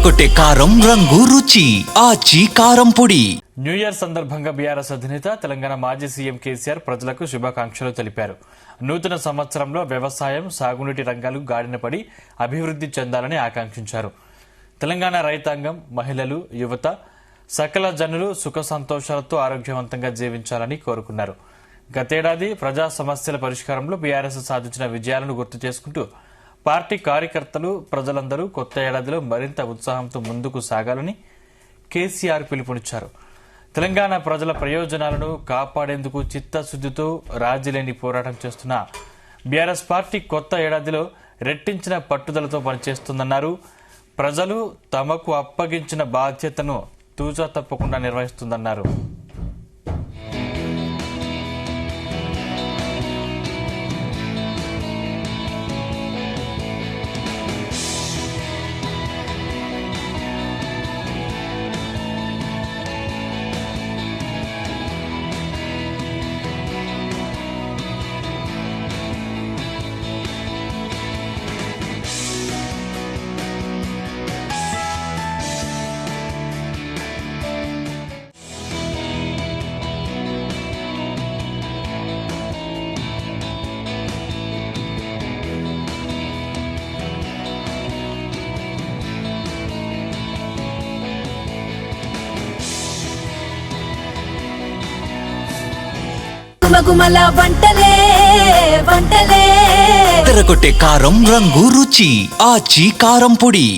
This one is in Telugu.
తెరకొట్టే కారం రంగు రుచి ఆచి కారం పొడి. న్యూ ఇయర్ సందర్భంగా బీఆర్ఎస్ అధినేత తెలంగాణ మాజీ సీఎం కేసీఆర్ ప్రజలకు శుభాకాంక్షలు తెలిపారు. నూతన సంవత్సరంలో వ్యవసాయం, సాగునీటి రంగాలు గాడిన పడి అభివృద్ధి చెందాలని ఆకాంక్షించారు. తెలంగాణ రైతాంగం, మహిళలు, యువత సకల జనులు సుఖ సంతోషాలతో ఆరోగ్యవంతంగా జీవించాలని కోరుకున్నారు. గతేడాది ప్రజా సమస్యల పరిష్కారంలో బీఆర్ఎస్ సాధించిన విజయాలను గుర్తు చేసుకుంటూ పార్టీ కార్యకర్తలు, ప్రజలందరూ కొత్త ఏడాదిలో మరింత ఉత్సాహంతో ముందుకు సాగాలని కేసీఆర్ పిలుపునిచ్చారు. తెలంగాణ ప్రజల ప్రయోజనాలను కాపాడేందుకు చిత్తశుద్దితో రాజీలేని పోరాటం చేస్తున్న బీఆర్ఎస్ పార్టీ కొత్త ఏడాదిలో రెట్టించిన పట్టుదలతో పనిచేస్తుందన్నారు. ప్రజలు తమకు అప్పగించిన బాధ్యతను తూచా తప్పకుండా నిర్వహిస్తుందన్నారు. గుమగుమల వంటలే వంటలే తెరకొట్టే కారం రంగు రుచి ఆచి కారం పొడి.